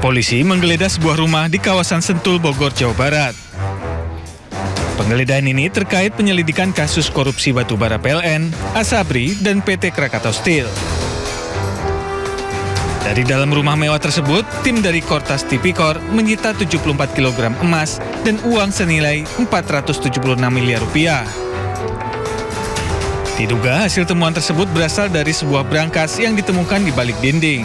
Polisi menggeledah sebuah rumah di kawasan Sentul, Bogor, Jawa Barat. Penggeledahan ini terkait penyelidikan kasus korupsi batubara PLN, Asabri, dan PT Krakatau Steel. Dari dalam rumah mewah tersebut, tim dari Kortas Tipikor menyita 74 kg emas dan uang senilai 476 miliar rupiah. Diduga hasil temuan tersebut berasal dari sebuah brankas yang ditemukan di balik dinding.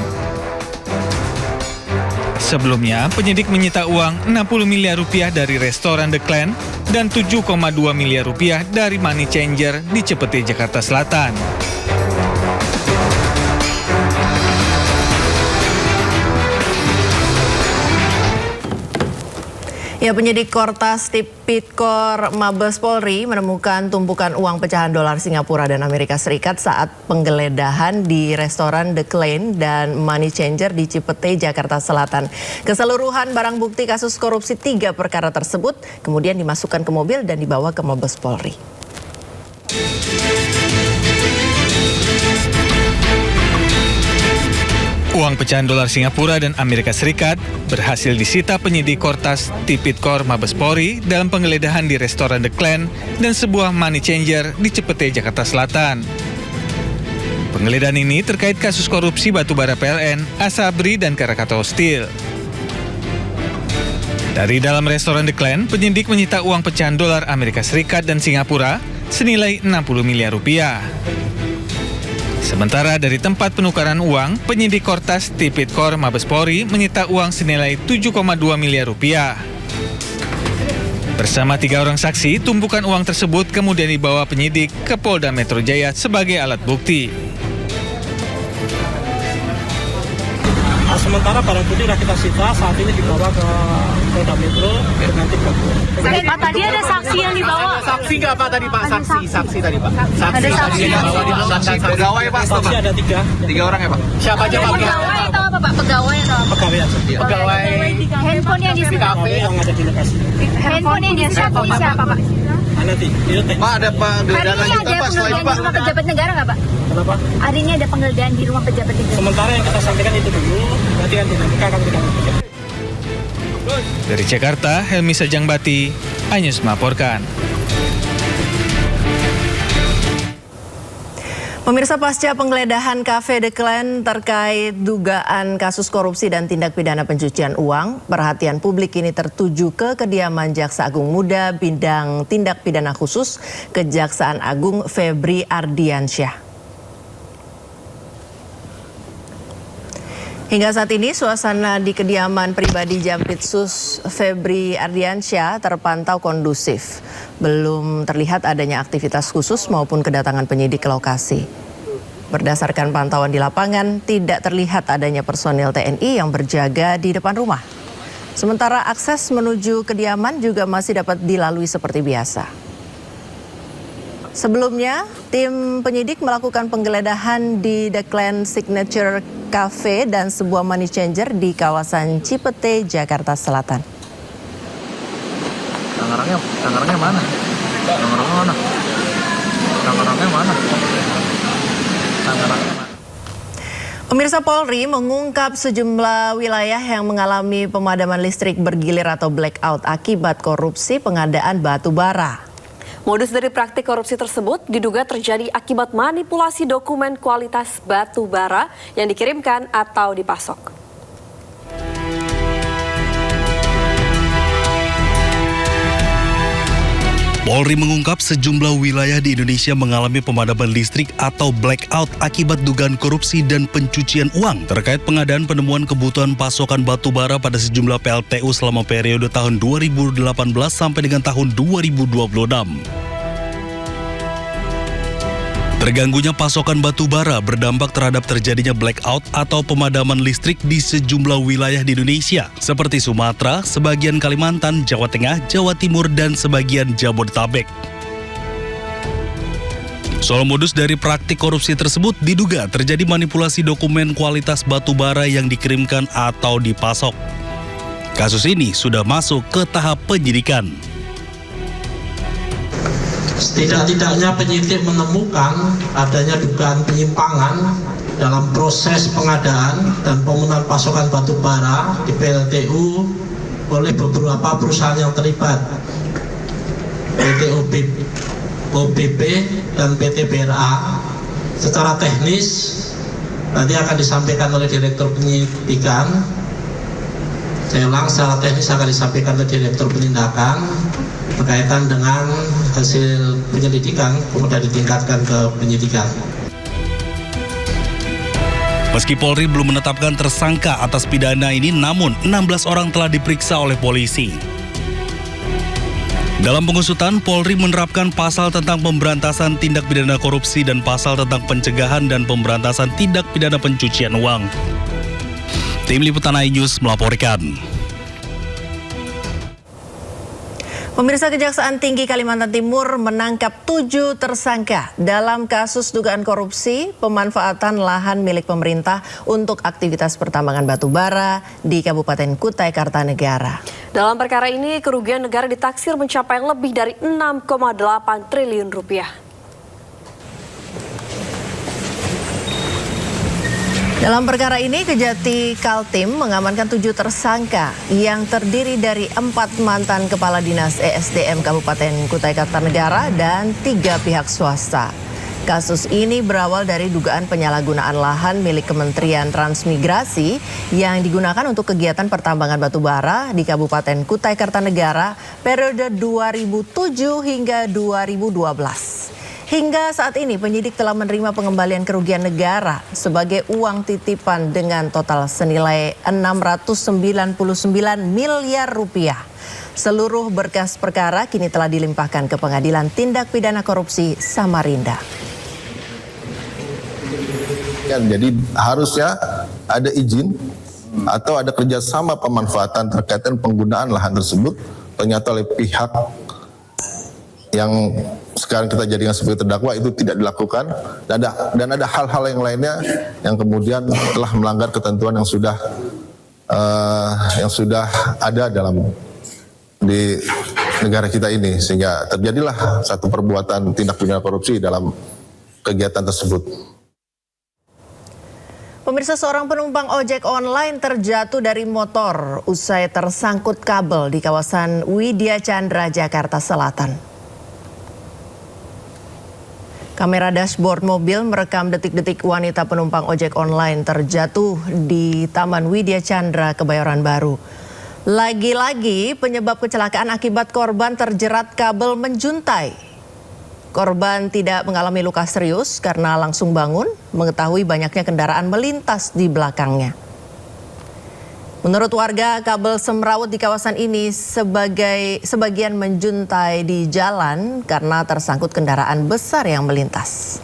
Sebelumnya, penyidik menyita uang 60 miliar rupiah dari restoran The Clan dan 7,2 miliar rupiah dari Money Changer di Cipete, Jakarta Selatan. Ya, penyidik Kortas Tipikor Mabes Polri menemukan tumpukan uang pecahan dolar Singapura dan Amerika Serikat saat penggeledahan di restoran The Clan dan Money Changer di Cipete, Jakarta Selatan. Keseluruhan barang bukti kasus korupsi 3 perkara tersebut kemudian dimasukkan ke mobil dan dibawa ke Mabes Polri. Uang pecahan dolar Singapura dan Amerika Serikat berhasil disita penyidik Kortas Tipikor Mabes Polri dalam penggeledahan di restoran The Clan dan sebuah Money Changer di Cipete, Jakarta Selatan. Penggeledahan ini terkait kasus korupsi batubara PLN, Asabri, dan Krakatau Steel. Dari dalam restoran The Clan, penyidik menyita uang pecahan dolar Amerika Serikat dan Singapura senilai 60 miliar rupiah. Sementara dari tempat penukaran uang, penyidik Kortas Tipikor Mabes Polri menyita uang senilai 7,2 miliar rupiah. Bersama 3 orang saksi, tumpukan uang tersebut kemudian dibawa penyidik ke Polda Metro Jaya sebagai alat bukti. Sementara barang bukti sudah kita sita, saat ini dibawa ke Polda Metro dengan tim gabungan. Pak, tadi ada saksi yang dibawa. Ada saksi nggak Pak tadi Pak? Saksi tadi Pak. Ada saksi. Saksi pegawai Pak. Saksi ada 3. 3 orang ya Pak? Siapa aja Pak? Pegawai atau apa Pak? Pegawai atau apa? Pegawai aja. Pegawai Handphone yang disita. kafe. Yang ada di lokasi. Handphone yang disita siapa Pak? Nanti, itu teknis. Pak ada Pak Hari geledahan ini lanjut ada Pak selain penggeledahan Pak? di rumah pejabat negara nggak Pak? Kenapa? Hari ini ada penggeledahan di rumah pejabat negara. Sementara yang kita sampaikan itu dulu, nanti kan dinamika akan kita lakukan. Dari Jakarta, Helmi Sajangbati, iNews melaporkan. Pemirsa, pasca penggeledahan Cafe The Clan terkait dugaan kasus korupsi dan tindak pidana pencucian uang, perhatian publik kini tertuju ke kediaman Jaksa Agung Muda Bidang Tindak Pidana Khusus Kejaksaan Agung Febri Ardiansyah. Hingga saat ini suasana di kediaman pribadi Jampitsus Febri Ardiansyah terpantau kondusif. Belum terlihat adanya aktivitas khusus maupun kedatangan penyidik ke lokasi. Berdasarkan pantauan di lapangan, tidak terlihat adanya personil TNI yang berjaga di depan rumah. Sementara akses menuju kediaman juga masih dapat dilalui seperti biasa. Sebelumnya, tim penyidik melakukan penggeledahan di The Clan Signature Cafe dan sebuah Money Changer di kawasan Cipete, Jakarta Selatan. Tangerangnya mana? Pemirsa, Polri mengungkap sejumlah wilayah yang mengalami pemadaman listrik bergilir atau blackout akibat korupsi pengadaan batu bara. Modus dari praktik korupsi tersebut diduga terjadi akibat manipulasi dokumen kualitas batu bara yang dikirimkan atau dipasok. Polri mengungkap sejumlah wilayah di Indonesia mengalami pemadaman listrik atau blackout akibat dugaan korupsi dan pencucian uang terkait pengadaan penemuan kebutuhan pasokan batu bara pada sejumlah PLTU selama periode tahun 2018 sampai dengan tahun 2026. Terganggunya pasokan batu bara berdampak terhadap terjadinya blackout atau pemadaman listrik di sejumlah wilayah di Indonesia, seperti Sumatera, sebagian Kalimantan, Jawa Tengah, Jawa Timur, dan sebagian Jabodetabek. Soal modus dari praktik korupsi tersebut diduga terjadi manipulasi dokumen kualitas batu bara yang dikirimkan atau dipasok. Kasus ini sudah masuk ke tahap penyidikan. Setidak-tidaknya penyidik menemukan adanya dugaan penyimpangan dalam proses pengadaan dan pemenuhan pasokan batu bara di PLTU oleh beberapa perusahaan yang terlibat, PT OBP dan PT BRA. Secara teknis nanti akan disampaikan oleh Direktur Penyidikan. Saya ulang, secara teknis akan disampaikan oleh Direktur Penindakan berkaitan dengan hasil penyelidikan, kemudian ditingkatkan ke penyidikan. Meski Polri belum menetapkan tersangka atas pidana ini, namun 16 orang telah diperiksa oleh polisi. Dalam pengusutan, Polri menerapkan pasal tentang pemberantasan tindak pidana korupsi dan pasal tentang pencegahan dan pemberantasan tindak pidana pencucian uang. Tim Liputan iNews melaporkan. Pemirsa, Kejaksaan Tinggi Kalimantan Timur menangkap 7 tersangka dalam kasus dugaan korupsi pemanfaatan lahan milik pemerintah untuk aktivitas pertambangan batu bara di Kabupaten Kutai Kartanegara. Dalam perkara ini, kerugian negara ditaksir mencapai lebih dari 6,8 triliun rupiah. Dalam perkara ini, Kejati Kaltim mengamankan 7 tersangka yang terdiri dari 4 mantan Kepala Dinas ESDM Kabupaten Kutai Kartanegara dan 3 pihak swasta. Kasus ini berawal dari dugaan penyalahgunaan lahan milik Kementerian Transmigrasi yang digunakan untuk kegiatan pertambangan batu bara di Kabupaten Kutai Kartanegara periode 2007 hingga 2012. Hingga saat ini penyidik telah menerima pengembalian kerugian negara sebagai uang titipan dengan total senilai 699 miliar rupiah. Seluruh berkas perkara kini telah dilimpahkan ke Pengadilan Tindak Pidana Korupsi Samarinda. Jadi harusnya ada izin atau ada kerjasama pemanfaatan terkait dengan penggunaan lahan tersebut, ternyata oleh pihak yang sekarang kita jadikan sebagai terdakwa itu tidak dilakukan, dan ada hal-hal yang lainnya yang kemudian telah melanggar ketentuan yang sudah ada di negara kita ini, sehingga terjadilah satu perbuatan tindak pidana korupsi dalam kegiatan tersebut. Pemirsa, seorang penumpang ojek online terjatuh dari motor usai tersangkut kabel di kawasan Widya Chandra, Jakarta Selatan. Kamera dashboard mobil merekam detik-detik wanita penumpang ojek online terjatuh di Taman Widya Chandra, Kebayoran Baru. Lagi-lagi penyebab kecelakaan akibat korban terjerat kabel menjuntai. Korban tidak mengalami luka serius karena langsung bangun mengetahui banyaknya kendaraan melintas di belakangnya. Menurut warga, kabel semrawut di kawasan ini sebagian menjuntai di jalan karena tersangkut kendaraan besar yang melintas.